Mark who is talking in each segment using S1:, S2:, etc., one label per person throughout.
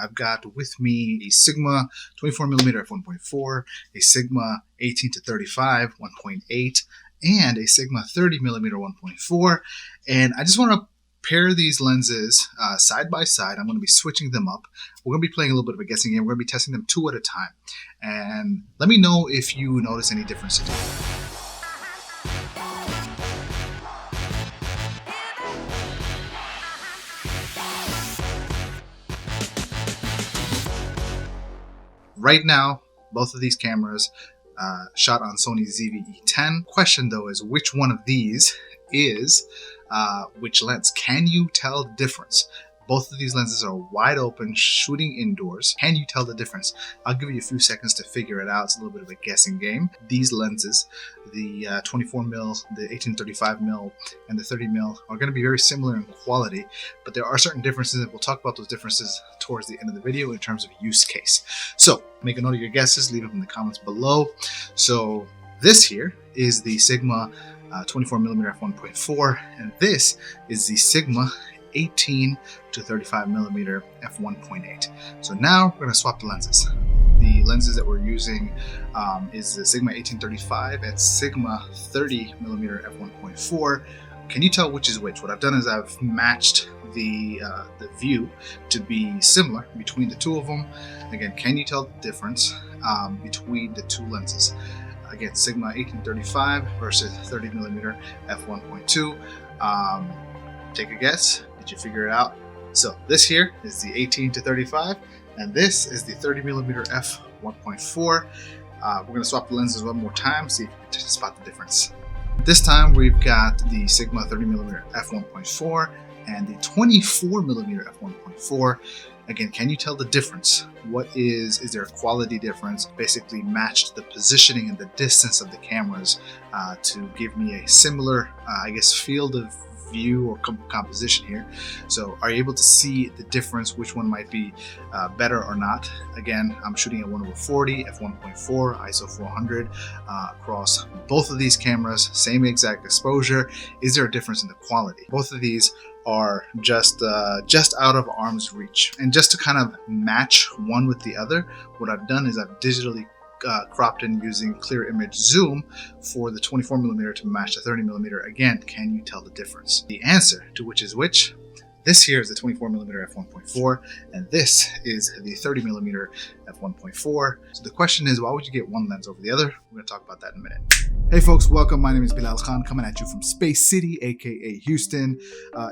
S1: I've got with me a Sigma 24mm f1.4, a Sigma 18 to 35 1.8, and a Sigma 30mm 1.4. And I just want to pair these lenses side by side. I'm going to be switching them up. We're going to be playing a little bit of a guessing game. We're going to be testing them two at a time. And let me know if you notice any differences. Right now, both of these cameras shot on Sony ZV-E10. Question though is which one of these is which lens? Can you tell the difference? Both of these lenses are wide open, shooting indoors. Can you tell the difference? I'll give you a few seconds to figure it out. It's a little bit of a guessing game. These lenses, the 24mm, the 18-35mm, and the 30mm are going to be very similar in quality, but there are certain differences, and we'll talk about those differences towards the end of the video in terms of use case. So make a note of your guesses, leave them in the comments below. So this here is the Sigma 24mm f1.4, and this is the Sigma 18 to 35mm f1.8. So now we're going to swap the lenses. The lenses that we're using is the Sigma 1835 and Sigma 30mm f1.4. Can you tell which is which? What I've done is I've matched the view to be similar between the two of them. Again, can you tell the difference between the two lenses? Again, Sigma 1835 versus 30mm f1.2. Take a guess. Did you figure it out? So this here is the 18 to 35, and this is the 30mm f1.4. We're going to swap the lenses one more time, see if you can spot the difference. This time we've got the Sigma 30mm f1.4 and the 24mm f1.4. Again, can you tell the difference? Is there a quality difference? Basically matched the positioning and the distance of the cameras to give me a similar, I guess, field of view or composition here. So are you able to see the difference, which one might be better or not? Again, I'm shooting at 1/40 f1.4 ISO 400 across both of these cameras, same exact exposure. Is there a difference in the quality? Both of these are just out of arm's reach. And just to kind of match one with the other, what I've done is I've digitally cropped in using clear image zoom for the 24mm to match the 30mm. Again, can you tell the difference? The answer to which is which, this here is the 24mm f1.4 and this is the 30mm f1.4. So the question is, why would you get one lens over the other? We're going to talk about that in a minute. Hey folks, welcome. My name is Belal coming at you from Space City, aka Houston.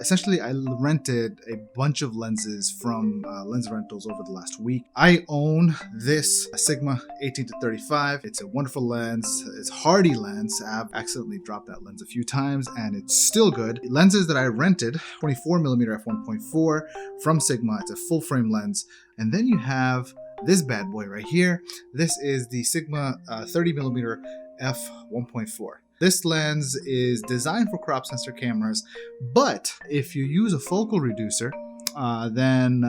S1: Essentially, I rented a bunch of lenses from lens rentals over the last week. I own this Sigma 18 to 35. It's a wonderful lens. It's a hardy lens. I've accidentally dropped that lens a few times and it's still good. The lenses that I rented, 24mm f1.4 from Sigma. It's a full frame lens. And then you have this bad boy right here. This is the Sigma 30mm f1.4. This lens is designed for crop sensor cameras, but if you use a focal reducer, then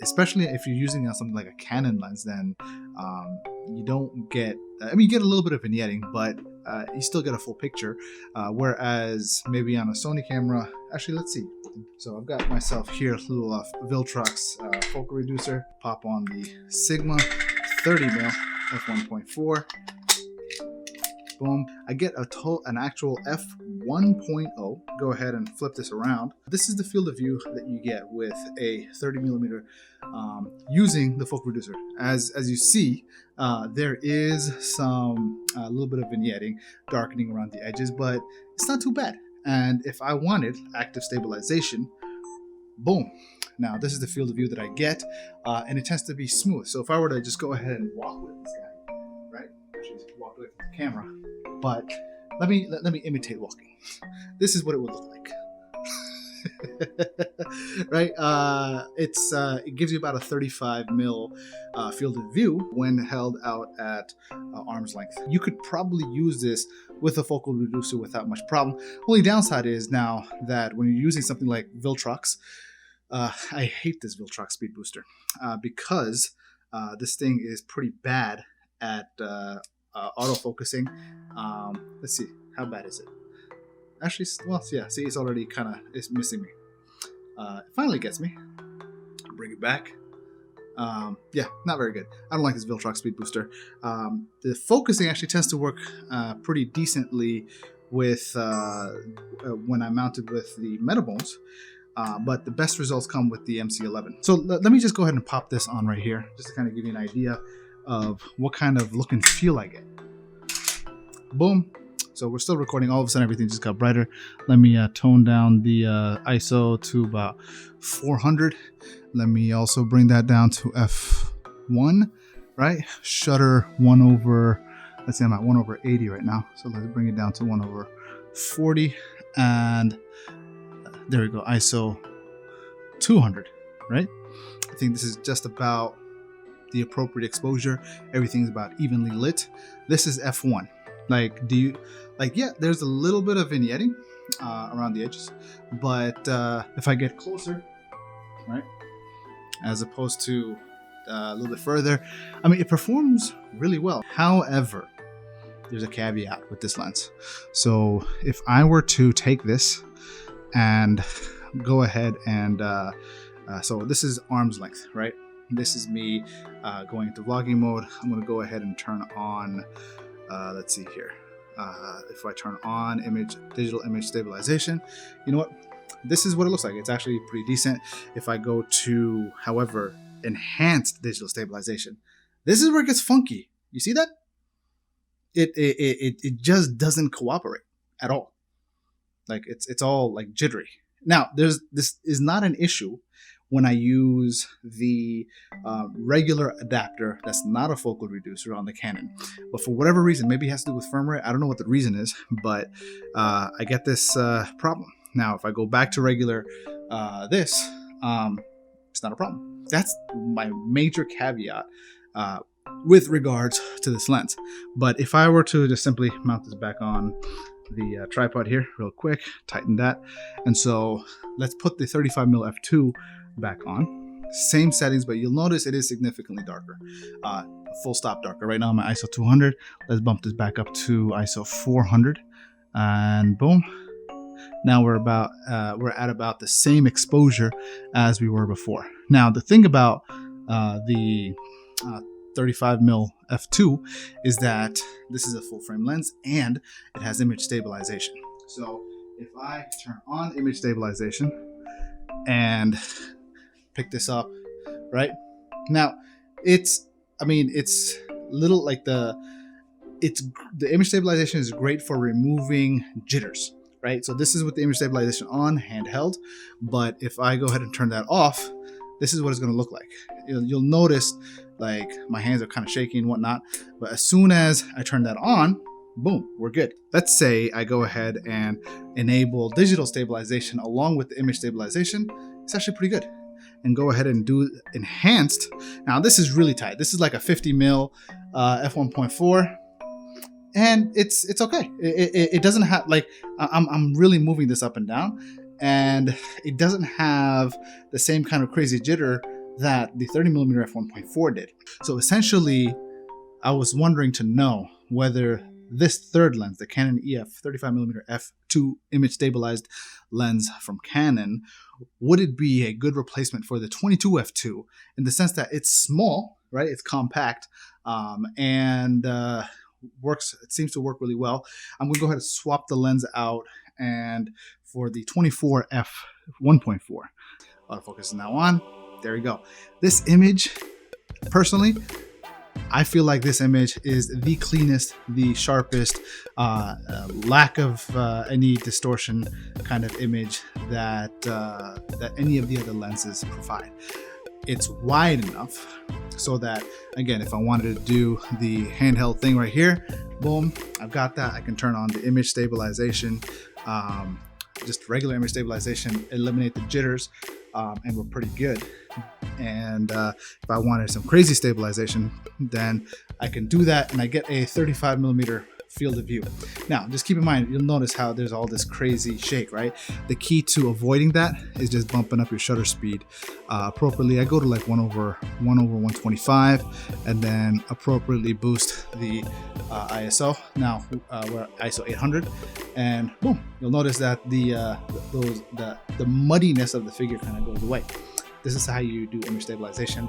S1: especially if you're using something like a Canon lens, then you don't get, you get a little bit of vignetting, but you still get a full picture. Whereas maybe on a Sony camera, actually, let's see. So I've got myself here a little Viltrox focal reducer. Pop on the Sigma 30mm f1.4. Boom. I get an actual f1.0. Go ahead and flip this around. This is the field of view that you get with a 30mm using the focal reducer. As you see, there is a little bit of vignetting, darkening around the edges, but it's not too bad. And if I wanted active stabilization, boom. Now this is the field of view that I get, and it tends to be smooth. So if I were to just go ahead and walk with this guy, right? Actually, walk away from the camera. But let me imitate walking. This is what it would look like. Right? It gives you about a 35mm field of view when held out at arm's length. You could probably use this with a focal reducer without much problem. Only downside is now that when you're using something like Viltrox, I hate this Viltrox speed booster because this thing is pretty bad at autofocusing. Let's see, how bad is it? Actually, well, yeah, see, it's missing me. It finally gets me. Bring it back. Yeah, not very good. I don't like this Viltrox speed booster. The focusing actually tends to work pretty decently with when I mounted with the Metabones, but the best results come with the MC11. So let me just go ahead and pop this on right here, just to kind of give you an idea of what kind of look and feel I get. Boom. So we're still recording. All of a sudden, everything just got brighter. Let me tone down the ISO to about 400. Let me also bring that down to f1, right? Shutter 1 over, let's say I'm at 1 over 80 right now. So let's bring it down to 1 over 40. And there we go, ISO 200, right? I think this is just about the appropriate exposure. Everything's about evenly lit. This is f1. Like, yeah, there's a little bit of vignetting around the edges, but if I get closer, right, as opposed to a little bit further, I mean, it performs really well. However, there's a caveat with this lens. So if I were to take this and go ahead and, so this is arm's length, right? This is me going into vlogging mode. I'm gonna go ahead and turn on, let's see here. If I turn on digital image stabilization, you know what? This is what it looks like. It's actually pretty decent. If I go to, however, enhanced digital stabilization, this is where it gets funky. You see that? It just doesn't cooperate at all. Like it's all like jittery. Now this is not an issue when I use the regular adapter that's not a focal reducer on the Canon. But for whatever reason, maybe it has to do with firmware. I don't know what the reason is, but I get this problem. Now, if I go back to regular it's not a problem. That's my major caveat with regards to this lens. But if I were to just simply mount this back on the tripod here real quick, tighten that. And so let's put the 35mm f2 back on. Same settings, but you'll notice it is significantly darker. Full stop darker. Right now I'm at ISO 200. Let's bump this back up to ISO 400. And boom. Now we're at about the same exposure as we were before. Now the thing about the 35mm f2 is that this is a full frame lens and it has image stabilization. So if I turn on image stabilization and pick this up, right now, it's little like the image stabilization is great for removing jitters, right? So this is with the image stabilization on handheld, but if I go ahead and turn that off, this is what it's going to look like. You'll notice like my hands are kind of shaky and whatnot, but as soon as I turn that on, boom, we're good. Let's say I go ahead and enable digital stabilization along with the image stabilization. It's actually pretty good. And go ahead and do enhanced. Now this is really tight. This is like a 50mm f1.4, and it's okay. It doesn't have like I'm really moving this up and down, and it doesn't have the same kind of crazy jitter that the 30mm f1.4 did. So essentially, I was wondering to know whether this third lens, the Canon EF 35mm f2 image stabilized lens from Canon, would it be a good replacement for the 22 f2 in the sense that it's small, right? It's compact, and works. It seems to work really well. I'm gonna go ahead and swap the lens out, and for the 24 f1.4, autofocus is now on. There we go. This image, personally, I feel like this image is the cleanest, the sharpest, lack of any distortion kind of image that that any of the other lenses provide. It's wide enough so that, again, if I wanted to do the handheld thing right here, boom, I've got that. I can turn on the image stabilization, just regular image stabilization, eliminate the jitters, and we're pretty good. And if I wanted some crazy stabilization, then I can do that, and I get a 35mm field of view. Now, just keep in mind, you'll notice how there's all this crazy shake, right? The key to avoiding that is just bumping up your shutter speed appropriately. I go to like 1 over 125, and then appropriately boost the ISO. Now we're at ISO 800, and boom, you'll notice that the muddiness of the figure kind of goes away. this is how you do image stabilization,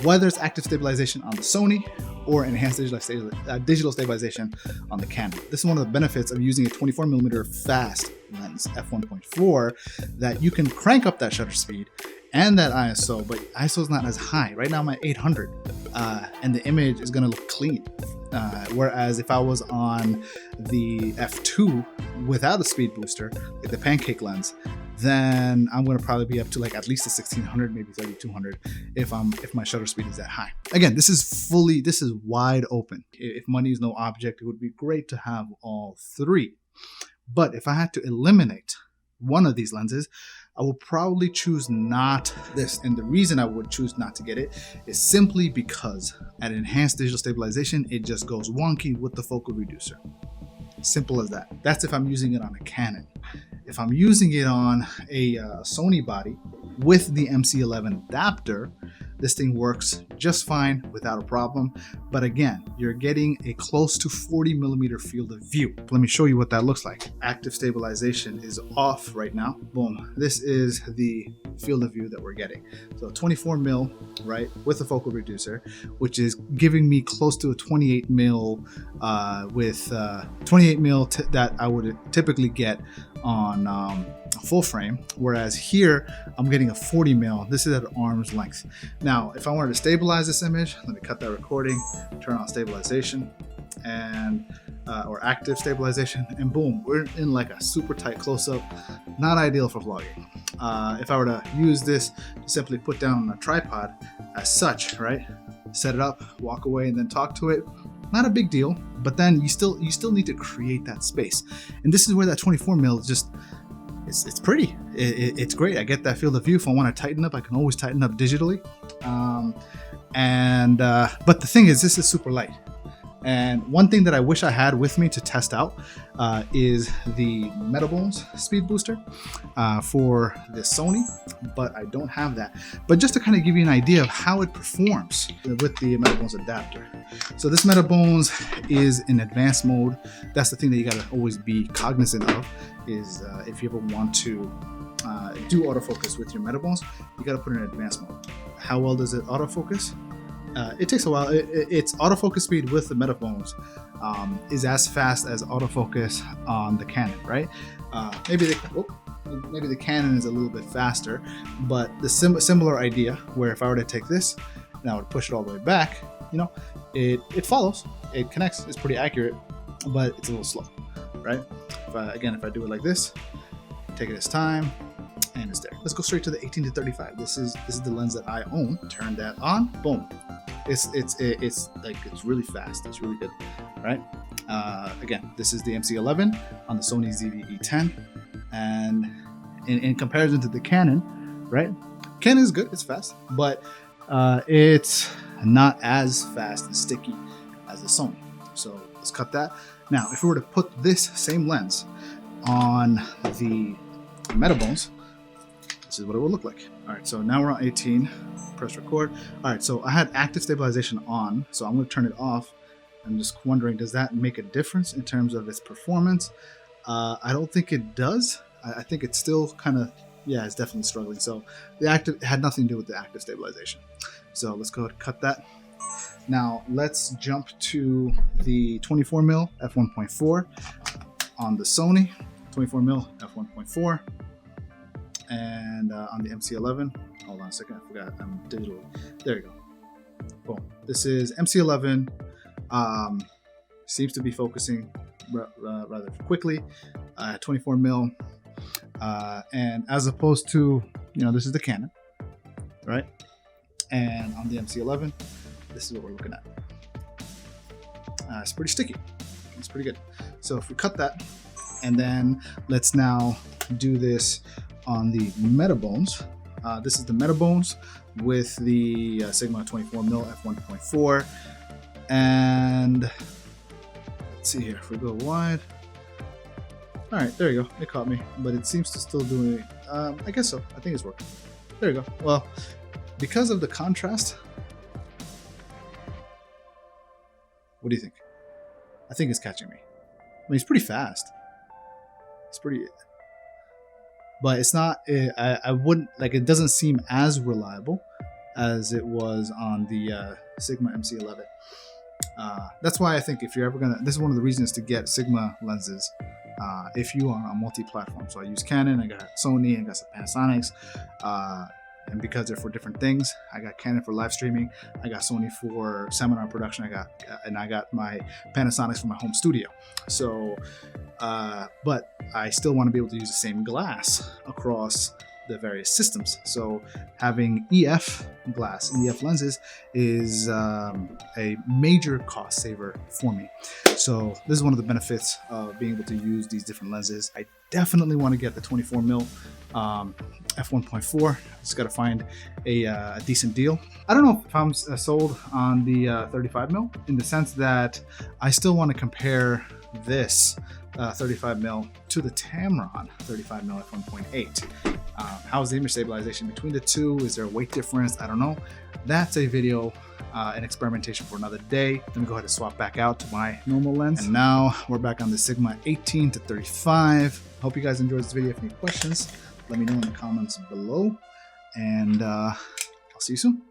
S1: whether it's active stabilization on the Sony or enhanced digital stabilization on the Canon. This is one of the benefits of using a 24mm fast lens, f1.4, that you can crank up that shutter speed and that ISO, but ISO is not as high. Right now I'm at 800, and the image is gonna look clean. Whereas if I was on the f2 without a speed booster, like the pancake lens, then I'm going to probably be up to like at least a 1600, maybe 3200 if my shutter speed is that high. Again, this is wide open. If money is no object, it would be great to have all three. But if I had to eliminate one of these lenses, I will probably choose not this. And the reason I would choose not to get it is simply because at enhanced digital stabilization, it just goes wonky with the focal reducer. Simple as that. That's if I'm using it on a Canon. If I'm using it on a Sony body with the MC11 adapter, this thing works just fine without a problem. But again, you're getting a close to 40mm field of view. Let me show you what that looks like. Active stabilization is off right now. Boom. This is the field of view that we're getting. So 24mm, right, with a focal reducer, which is giving me close to a 28mm with 28mm that I would typically get on full frame, whereas here I'm getting a 40mm. This is at arm's length. Now, if I wanted to stabilize this image, let me cut that recording, turn on stabilization, and or active stabilization, and boom, we're in like a super tight close-up. Not ideal for vlogging. If I were to use this to simply put down on a tripod as such, right, set it up, walk away, and then talk to it, not a big deal. But then you still need to create that space, and this is where that 24mm is just, it's pretty. It's great. I get that field of view. If I want to tighten up, I can always tighten up digitally. But the thing is, this is super light. And one thing that I wish I had with me to test out is the Metabones speed booster for the Sony, but I don't have that. But just to kind of give you an idea of how it performs with the Metabones adapter. So this Metabones is in advanced mode. That's the thing that you gotta always be cognizant of, is if you ever want to do autofocus with your Metabones, you gotta put it in advanced mode. How well does it autofocus? It takes a while. Its autofocus speed with the Metabones is as fast as autofocus on the Canon, right? Maybe the Canon is a little bit faster, but the similar idea, where if I were to take this and I would push it all the way back, you know, it follows, it connects, it's pretty accurate, but it's a little slow, right? If I do it like this, take it its time, and it's there. Let's go straight to the 18 to 35. This is the lens that I own. Turn that on, boom. It's really fast. It's really good, right? Again, this is the MC11 on the Sony ZV-E10, and in comparison to the Canon, right? Canon is good. It's fast, but it's not as fast and sticky as the Sony. So let's cut that. Now, if we were to put this same lens on the Metabones, this is what it would look like. All right, so now we're on 18, press record. All right, so I had active stabilization on, so I'm gonna turn it off. I'm just wondering, does that make a difference in terms of its performance? I don't think it does. I think it's still kind of, yeah, it's definitely struggling. So the active, it had nothing to do with the active stabilization. So let's go ahead and cut that. Now let's jump to the 24mm f1.4 on the Sony, 24mm f1.4. And on the MC11, hold on a second, I forgot, I'm digital. There you go. Boom. This is MC11. Seems to be focusing rather quickly. 24mm, and as opposed to, you know, this is the Canon, right? And on the MC11, this is what we're looking at. It's pretty sticky. It's pretty good. So if we cut that, and then let's now do this on the Metabones. This is the Metabones with the Sigma 24mm f1.4, and let's see here. If we go wide, all right, there you go. It caught me, but it seems to still do it. I guess so. I think it's working. There you go. Well, because of the contrast, what do you think? I think it's catching me. I mean, it's pretty fast. It's pretty. but it's not. I wouldn't like. It doesn't seem as reliable as it was on the Sigma MC11. That's why I think if you're ever gonna, this is one of the reasons to get Sigma lenses. If you are on multi-platform, so I use Canon, I got Sony, I got some Panasonics, and because they're for different things, I got Canon for live streaming, I got Sony for seminar production, I got my Panasonics for my home studio. So, but I still want to be able to use the same glass across the various systems. So having EF glass, EF lenses is a major cost saver for me. So this is one of the benefits of being able to use these different lenses. I definitely want to get the 24mm f1.4. Just got to find a decent deal. I don't know if I'm sold on the 35mm in the sense that I still want to compare this 35mm to the Tamron 35mm f1.8. How's the image stabilization between the two? Is there a weight difference? I don't know. That's a video and experimentation for another day. Let me go ahead and swap back out to my normal lens. And now we're back on the Sigma 18 to 35. Hope you guys enjoyed this video. If you have any questions, let me know in the comments below. And I'll see you soon.